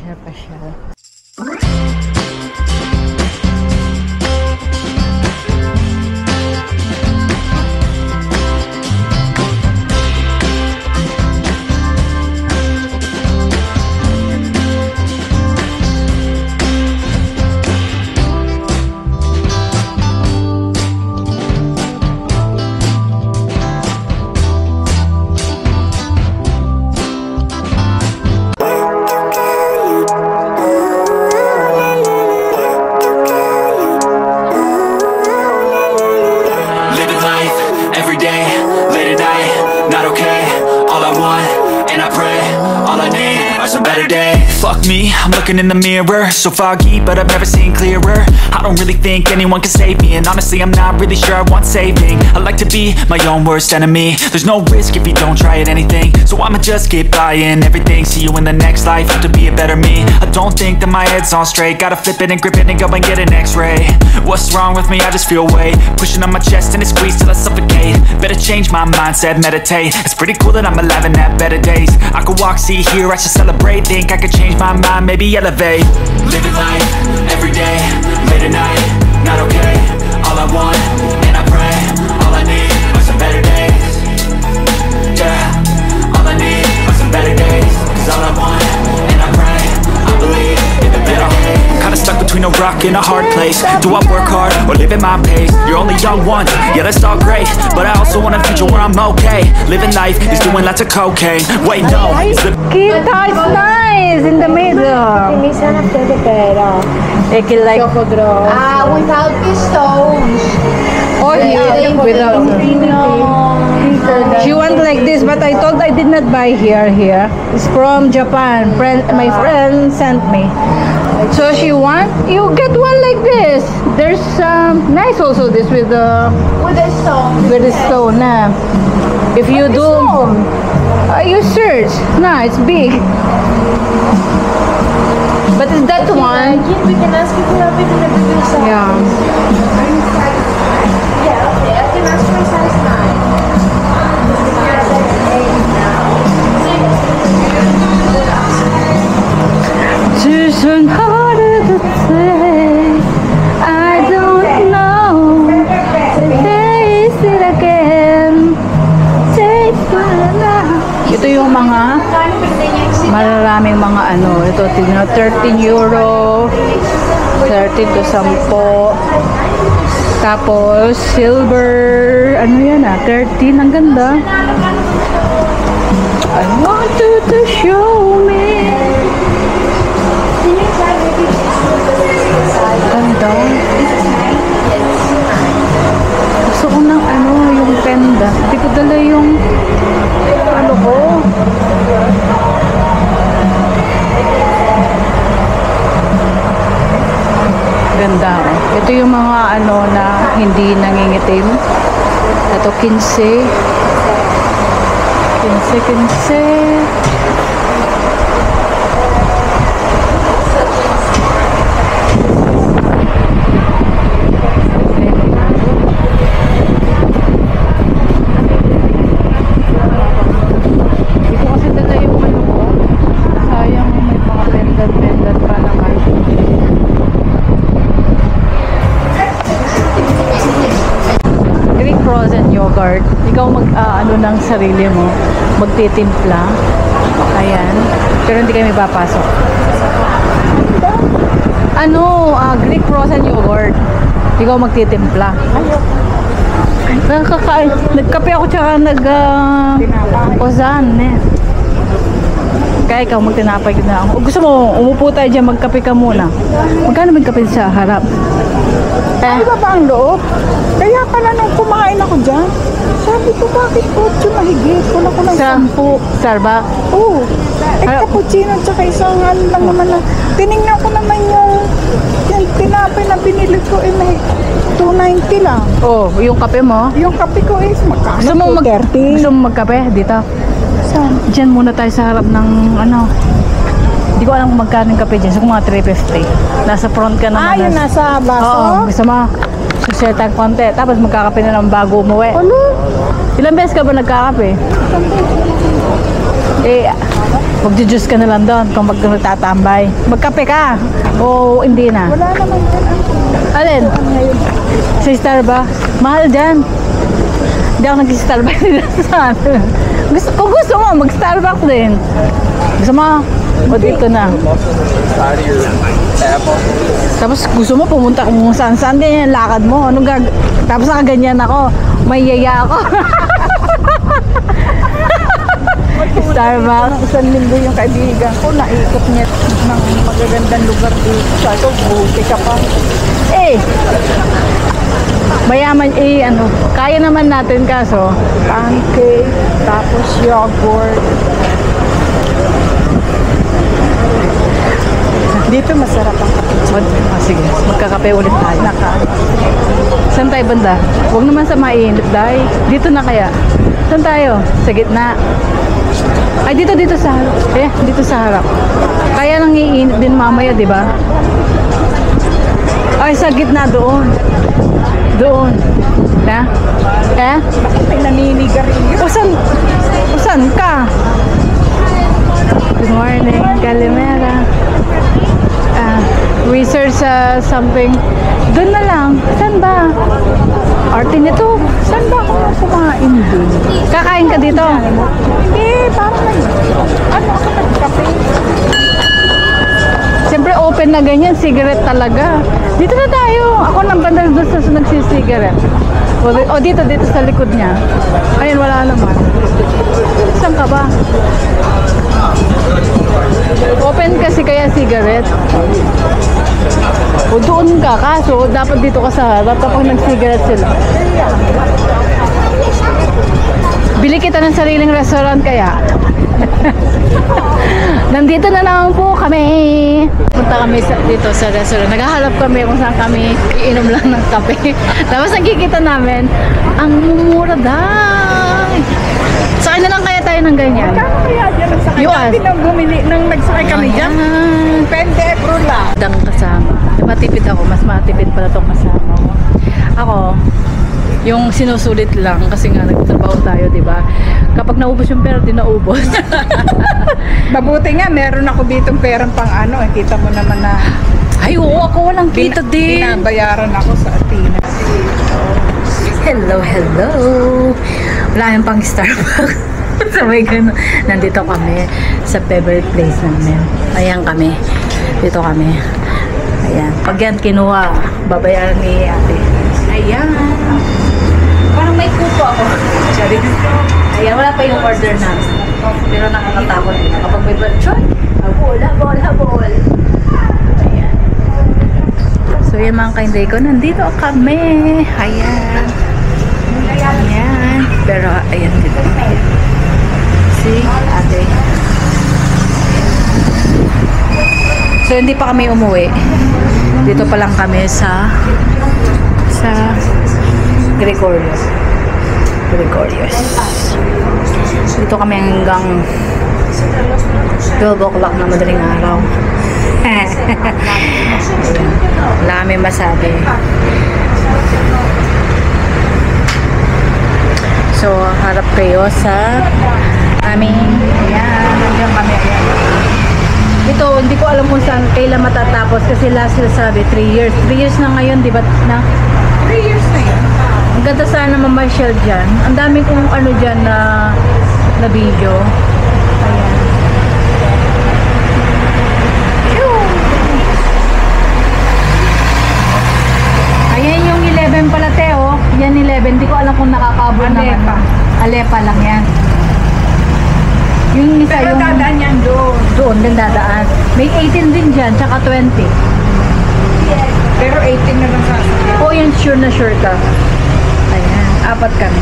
pasyal-pasyal. Fuck me, I'm looking in the mirror, so foggy, but I've never seen clearer. I don't really think anyone can save me, and honestly I'm not really sure I want saving. I like to be my own worst enemy. There's no risk if you don't try at anything, so I'ma just keep buying everything. See you in the next life, have to be a better me. I don't think that my head's on straight, gotta flip it and grip it and go and get an x-ray. What's wrong with me? I just feel weight pushing on my chest and it squeezes till I suffocate. Better change my mindset, meditate. It's pretty cool that I'm alive and have better days. I could walk, see, hear, I should celebrate. Think I could change my mind, maybe elevate. Living life, everyday, late at night, not okay. All I want, and I pray, all I need are some better days. Yeah, all I need are some better days. Cause all I want, and I pray, I believe in the better days. I'm kinda stuck between a rock and a hard place. Do I work hard, or live at my pace? You're only young once, yeah that's all great, but I also want a future where I'm okay. Living life is doing lots of cocaine. Wait, no, Kita, it's nice in the middle. Mi sana pwede pero. Like Without the stones. oh yeah, without. She wants like this, but I told I did not buy here. It's from Japan. My friend sent me. So she want, you get one like this. There's nice also this with the stone. With the stone. If you do, you search. No, it's big. But is that one? We can ask if you have it in the bigger size. Yeah. Yeah, okay. I can ask for size 9. Just harder to say. I don't know. Taste it again. Taste it now. Ito yung mga mararaming mga ano. Ito, tignan, 13 euro. 13 to 10. Tapos, silver. Ano yan 13. Ang ganda. I want you to show me. Ganda. Gusto ko ng ano, yung penda. Hindi ko dala yung ano ko. Ganda. Ito yung mga ano na hindi nangingitim. Ito 15. 15. Ikaw ano ng sarili mo, magtitimpla. Ayan. Pero hindi kayo may papasok. Ano, Greek frozen yogurt. Ikaw magtitimpla. Nagkape ako tsaka ozan Kaya ikaw magtinapay na ako. Gusto mo, umupo tayo dyan, magkape ka muna. Magkano magkape sa harap? Ay, ba ba ang loob? Kaya pala nung kumain ako dyan, sabi ko bakit 8 mahigit? Wala ko ng 10. Starbucks? Oo. Cappuccino tsaka isang lang naman na. Tinignan ko naman yung tinapay na binili ko may 290 lang. Oh, yung kape mo? Yung kape ko magkano? Gusto mo magkape dito? Saan? Diyan muna tayo sa harap ng ano. Hindi ko alam kung magkano yung kape dyan. So, mga 350. Nasa front ka naman. Yun nasa baso? Oo, gusto mo. Susyetang konti. Tapos magkakape na ng bago umuwi. Ano? Ilang beses ka ba nagkakape? Eh, magjujuice ka na lang doon kung magtatambay. Magkape ka? O hindi na? Wala naman dyan. Alin? Sa Starbucks? Mahal dyan. Hindi ako nag-Starbucks dito sa atin. Kung gusto mo, mag-Starbucks din. Gusto mo? O dito na. Tapos gusto mo pumunta kung saan-saan, ganyan lakad mo. Tapos nakaganyan ako. May yaya ako. Starbucks. Isang linggo yung kaibigan ko, naikot niya ng magagandang lugar dito. Sabi ko, buti ka pa. Eh, mayaman, kaya naman natin kaso. Pancake, tapos yogurt. Dito masarap ang cappuccino. Sige, magkakape ulit tayo. Saan tayo banda? Huwag naman sa mainit, dahil. Dito na kaya. Saan tayo? Sa gitna. Ay, dito sa harap. Dito sa harap. Kaya nang iinit din mamaya, di ba? Ay, sa gitna doon. Doon. Na? Bakit may naninigarilyo? Saan ka? Good morning, Calimera. Research something. Doon na lang. Saan ba? Arte nito. Saan ba ako kumain dun? Kakain ka dito? Hindi, parang ako nagkape. Siyempre open na ganyan, cigarette talaga. Dito na tayo. Ako nang banda doon sa nagsisigarette. O dito sa likod niya. Ayun, wala naman. Saan ka ba? Open kasi kaya cigarette. O doon ka, kaso dapat dito ka sa harap kapag nag-cigarette sila. Bili kita ng sariling restaurant kaya. Nandito na naman po kami. Punta kami dito sa restaurant. Naghahanap kami kung saan kami iinom lang ng kape. Tapos nakikita namin, ang mumura dahil. Sakay na lang kaya tayo ng ganyan. Kano kaya dyan nagsakay? US. Dati nang nang nagsakay kami dyan. Ayan. Pende, brula. Dang kasama. Matipid ako. Mas matipid pala itong kasama ko. Ako, yung sinusulit lang kasi nga nagtrabaho tayo, di ba? Kapag naubos yung pera, di naubos. Mabuti nga, meron ako ditong perang pang kita mo naman na Ay, oo, ako walang kita din. binabayaran ako sa Athena. Hello. Wala yung pang Starbucks. Sabay gano'n. Nandito kami sa favorite place namin. Ayan kami. Dito kami. Ayan. Pag yan kinuha, babayaran ni ate. Ayan. Parang may kupo ako. Sorry. Ayan, wala pa yung order namin. Pero nakakatakot din. Kapag may budget, habol. Ayan. So, yung mga kainday ko, nandito kami. Ayan. Ayan. Pero, ayan dito. Si ate. So, hindi pa kami umuwi. Dito pa lang kami sa Gregorios. Dito kami hanggang 12 o'clock na madaling araw. Wala kami masabi. So, harap kayo sa aming hanggang kami. Ito, hindi ko alam kung saan kailan matatapos kasi last year sabi 3 years. 3 years na ngayon, di ba? 3 years na yun. Ang ganda sana mamasyal dyan. Ang dami kong dyan na video. Ayan. Ayan yung 11 pala, Teo. Yan 11. Hindi ko alam kung nakakabot naman. Alepa lang yan. Yung isa Pero yung... dadaan yan doon. Doon din dadaan. May 18 din dyan, tsaka 20. Pero 18 na lang sasakyan. O yan, sure na sure ka. Ayan, 4 kami.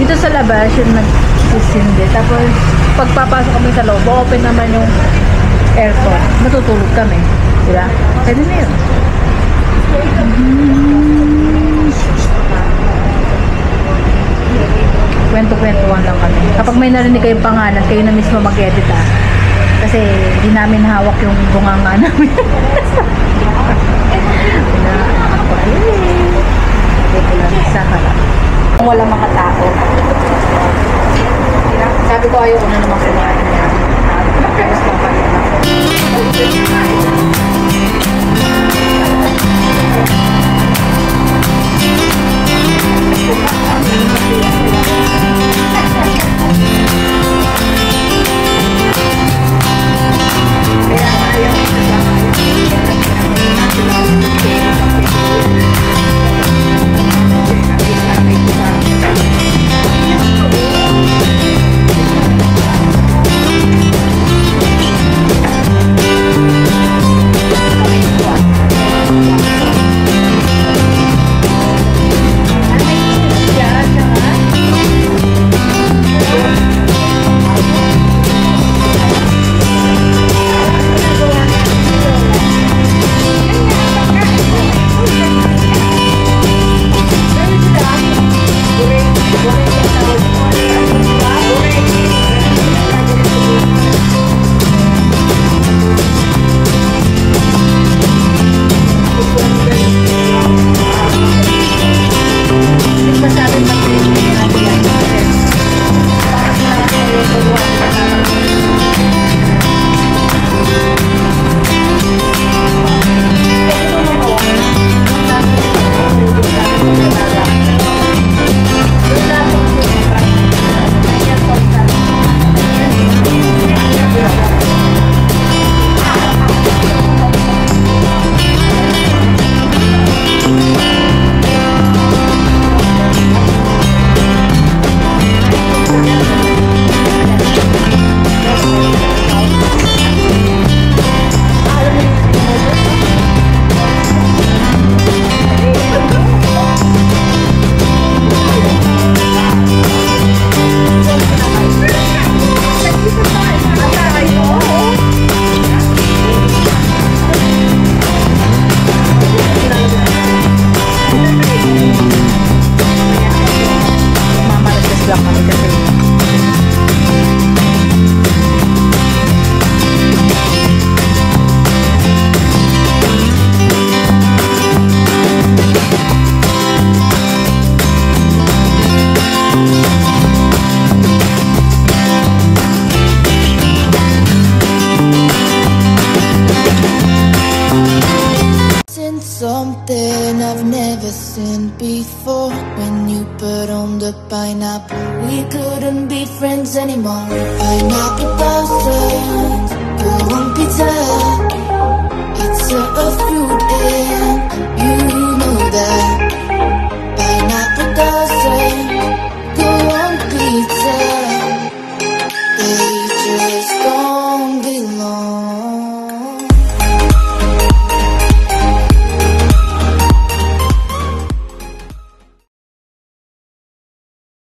Dito sa labas, yung nagsisindi. Tapos, pagpapasok kami sa loob, open naman yung aircon. Matutulog kami. Diba? Pwede na yun. Kwento-kwentuhan lang kami. Kapag may narinig kayong pangalan, kayo na mismo mag-edit Kasi hindi namin hawak yung bunganga namin. Dito lang sa harap. Wala makatao. Sabi ko ayaw ko na naman kumain. Something I've never seen before. When you put on the pineapple, we couldn't be friends anymore. Pineapple toasted, go on pizza.